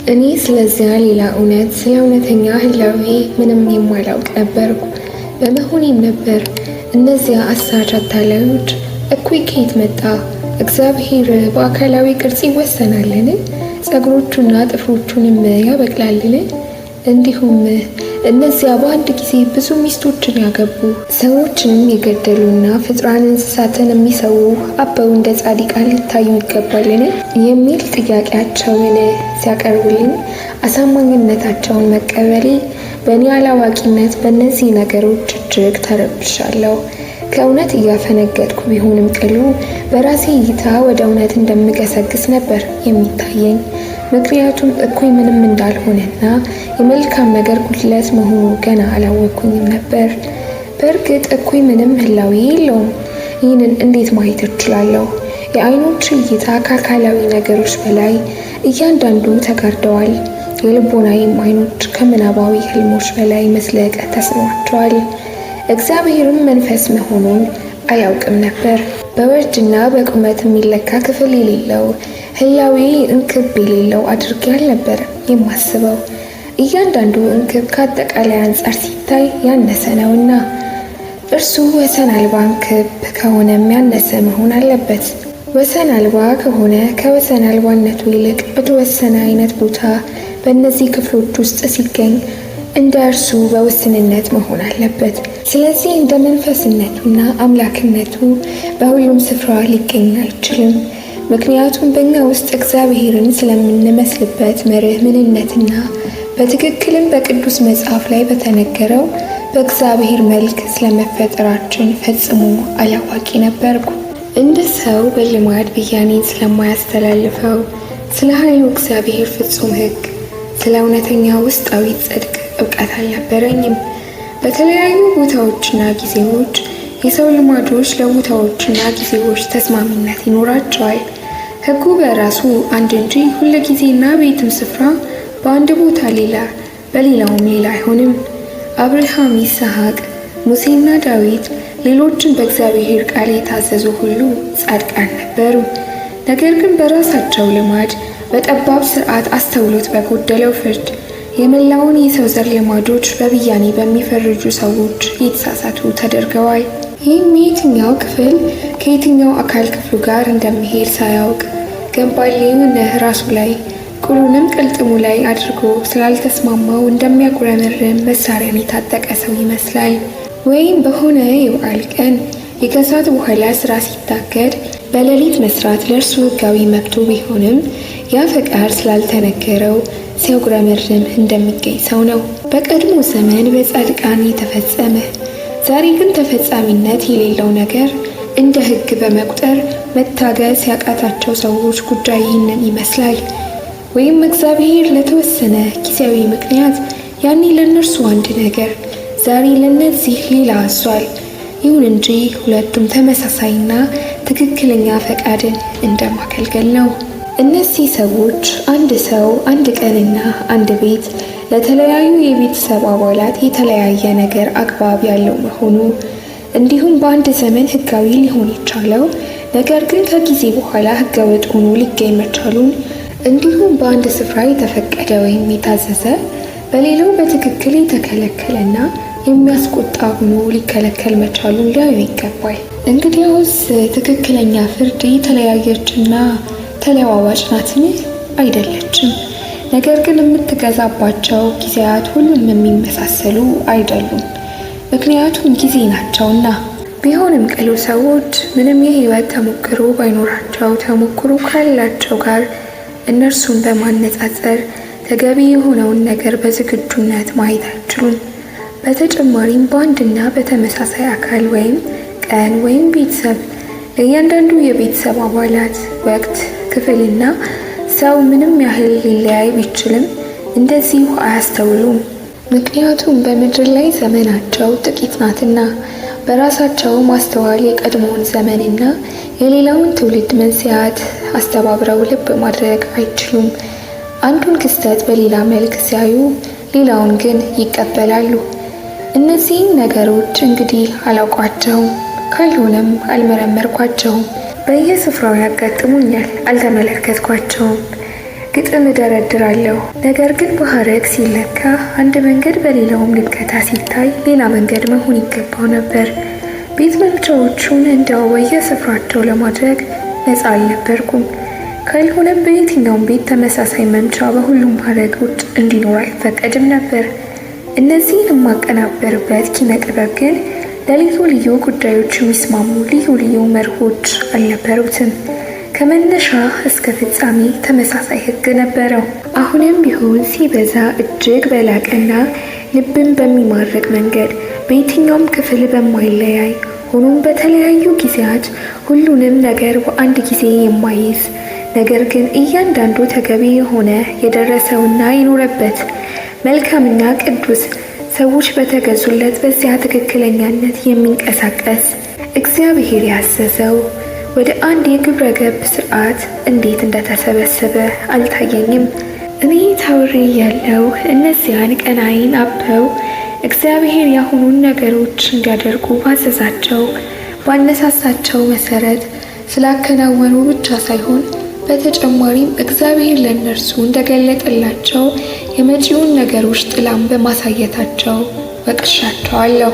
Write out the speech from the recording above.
እኔ ስለዚያ ሌላ እውነት ስለ እውነተኛ ህላዌ ምንም የማላውቅ ነበርኩ። በመሆኔም ነበር እነዚያ አሳች አታላዮች እኩይ ከየት መጣ? እግዚአብሔር በአካላዊ ቅርጽ ይወሰናልን? ጸጉሮቹና ጥፍሮቹንም ያበቅላልን? እንዲሁም እነዚያ በአንድ ጊዜ ብዙ ሚስቶችን ያገቡ ሰዎችንም የገደሉና ፍጥሯን እንስሳትን የሚሰዉ አበው እንደ ጻድቃን ሊታዩ ይገባልን? የሚል ጥያቄያቸውን ሲያቀርቡልኝ አሳማኝነታቸውን መቀበሌ በእኔ አላዋቂነት በእነዚህ ነገሮች እጅግ ተረብሻለሁ። ከእውነት እያፈነገጥኩ ቢሆንም ቅሉ በራሴ እይታ ወደ እውነት እንደምገሰግስ ነበር የሚታየኝ። ምክንያቱም እኩይ ምንም እንዳልሆነና የመልካም ነገር ጉድለት መሆኑ ገና አላወቅኩኝም ነበር። በእርግጥ እኩይ ምንም ህላዌ የለውም። ይህንን እንዴት ማየት እችላለሁ? የአይኖች እይታ ከአካላዊ ነገሮች በላይ እያንዳንዱ ተጋርደዋል። የልቦናዬም አይኖች ከምናባዊ ህልሞች በላይ መስለቅ ተስኗቸዋል። እግዚአብሔርም መንፈስ መሆኑን አያውቅም ነበር። በወርድና በቁመት የሚለካ ክፍል የሌለው ህላዌ እንክብ የሌለው አድርጌ አልነበረም የማስበው። እያንዳንዱ እንክብ ከአጠቃላይ አንጻር ሲታይ ያነሰ ነውና እርሱ ወሰን አልባ እንክብ ከሆነም ያነሰ መሆን አለበት። ወሰን አልባ ከሆነ ከወሰን አልባነቱ ይልቅ በተወሰነ አይነት ቦታ በእነዚህ ክፍሎች ውስጥ ሲገኝ እንደ እርሱ በውስንነት መሆን አለበት። ስለዚህ እንደ መንፈስነቱና አምላክነቱ በሁሉም ስፍራ ሊገኝ አይችልም። ምክንያቱም በእኛ ውስጥ እግዚአብሔርን ስለምንመስልበት መርህ ምንነትና በትክክልም በቅዱስ መጽሐፍ ላይ በተነገረው በእግዚአብሔር መልክ ስለመፈጠራችን ፈጽሞ አላዋቂ ነበርኩ። እንደ ሰው በልማድ ብያኔን ስለማያስተላልፈው ስለ ኃይሉ እግዚአብሔር ፍጹም ሕግ፣ ስለ እውነተኛ ውስጣዊ ጽድቅ እውቀት አልነበረኝም። በተለያዩ ቦታዎችና ጊዜዎች የሰው ልማዶች ለቦታዎችና ጊዜዎች ተስማሚነት ይኖራቸዋል። ሕጉ በራሱ አንድ እንጂ ሁልጊዜና በየትም ስፍራ በአንድ ቦታ ሌላ በሌላውም ሌላ አይሆንም። አብርሃም፣ ይስሐቅ፣ ሙሴና ዳዊት ሌሎችን በእግዚአብሔር ቃል የታዘዙ ሁሉ ጻድቃን ነበሩ። ነገር ግን በራሳቸው ልማድ በጠባብ ስርዓት አስተውሎት በጎደለው ፍርድ የመላውን የሰው ዘር ልማዶች በብያኔ በሚፈርጁ ሰዎች የተሳሳቱ ተደርገዋል። ይህም የትኛው ክፍል ከየትኛው አካል ክፍሉ ጋር እንደሚሄድ ሳያውቅ ገንባሌውን ራሱ ላይ ቁሉንም ቅልጥሙ ላይ አድርጎ ስላልተስማማው እንደሚያጉረመርም መሳሪያን የታጠቀ ሰው ይመስላል። ወይም በሆነ የበዓል ቀን የከሰዓት በኋላ ስራ ሲታገድ በሌሊት መስራት ለእርሱ ህጋዊ መብቱ ቢሆንም ያ ፈቃድ ስላልተነገረው ሲያጉረመርም እንደሚገኝ ሰው ነው። በቀድሞ ዘመን በጻድቃን የተፈጸመ ዛሬ ግን ተፈጻሚነት የሌለው ነገር እንደ ህግ በመቁጠር መታገስ ያቃታቸው ሰዎች ጉዳይ ይህንን ይመስላል። ወይም እግዚአብሔር ለተወሰነ ጊዜያዊ ምክንያት ያኔ ለእነርሱ አንድ ነገር ዛሬ ለነዚህ ሌላ አዟል። ይሁን እንጂ ሁለቱም ተመሳሳይና ትክክለኛ ፈቃድን እንደማገልገል ነው። እነዚህ ሰዎች አንድ ሰው፣ አንድ ቀንና አንድ ቤት ለተለያዩ የቤተሰብ አባላት የተለያየ ነገር አግባብ ያለው መሆኑ እንዲሁም በአንድ ዘመን ህጋዊ ሊሆን የቻለው ነገር ግን ከጊዜ በኋላ ህገወጥ ሆኖ ሊገኝ መቻሉን እንዲሁም በአንድ ስፍራ የተፈቀደ ወይም የታዘዘ በሌላው በትክክል የተከለከለና የሚያስቆጣ ሆኖ ሊከለከል መቻሉን ሊያዩ ይገባል። እንግዲያውስ ትክክለኛ ፍርድ የተለያየችና ተለዋዋጭ ናትን? አይደለችም። ነገር ግን የምትገዛባቸው ጊዜያት ሁሉም የሚመሳሰሉ አይደሉም፣ ምክንያቱም ጊዜ ናቸውና። ቢሆንም ቅሉ ሰዎች ምንም የህይወት ተሞክሮ ባይኖራቸው ተሞክሮ ካላቸው ጋር እነርሱን በማነጻጸር ተገቢ የሆነውን ነገር በዝግጁነት ማየት አይችሉም። በተጨማሪም በአንድና በተመሳሳይ አካል ወይም ቀን ወይም ቤተሰብ ለእያንዳንዱ የቤተሰብ አባላት ወቅት፣ ክፍልና ሰው ምንም ያህል ሊለያይ ቢችልም እንደዚሁ አያስተውሉም። ምክንያቱም በምድር ላይ ዘመናቸው ጥቂት ናትና በራሳቸው ማስተዋል የቀድሞውን ዘመንና የሌላውን ትውልድ መንስኤያት አስተባብረው ልብ ማድረግ አይችሉም። አንዱን ክስተት በሌላ መልክ ሲያዩ ሌላውን ግን ይቀበላሉ። እነዚህን ነገሮች እንግዲህ አላውቋቸውም፣ ካልሆነም አልመረመርኳቸውም። በየስፍራው ያጋጥሙኛል፣ አልተመለከትኳቸውም። ግጥም እደረድራለሁ። ነገር ግን በሐረግ ሲለካ አንድ መንገድ በሌላውም ልከታ ሲታይ ሌላ መንገድ መሆን ይገባው ነበር። ቤት መምቻዎቹን እንዲያው በየስፍራቸው ለማድረግ ነፃ አልነበርኩም። ካልሆነም በየትኛውም ቤት ተመሳሳይ መምቻ በሁሉም ሐረጎች እንዲኖር አይፈቀድም ነበር። እነዚህን የማቀናበርበት ኪነ ጥበብ ግን ለልዩ ልዩ ጉዳዮች የሚስማሙ ልዩ ልዩ መርሆች አልነበሩትም። ከመነሻ እስከ ፍጻሜ ተመሳሳይ ሕግ ነበረው። አሁንም ቢሆን ሲበዛ እጅግ በላቀና ልብን በሚማርክ መንገድ በየትኛውም ክፍል በማይለያይ ሆኖም በተለያዩ ጊዜያት ሁሉንም ነገር በአንድ ጊዜ የማይዝ ነገር ግን እያንዳንዱ ተገቢ የሆነ የደረሰውና የኖረበት መልካምና ቅዱስ ሰዎች በተገዙለት በዚያ ትክክለኛነት የሚንቀሳቀስ እግዚአብሔር ያዘዘው ወደ አንድ የግብረ ገብ ስርዓት እንዴት እንደተሰበሰበ አልታየኝም። እኔ ታውሬ ያለው እነዚያን ቀናይን አበው እግዚአብሔር ያሁኑን ነገሮች እንዲያደርጉ ባዘዛቸው ባነሳሳቸው መሰረት ስላከናወኑ ብቻ ሳይሆን በተጨማሪም እግዚአብሔር ለእነርሱ እንደገለጠላቸው የመጪውን ነገሮች ጥላም በማሳየታቸው ወቅሻቸዋለሁ።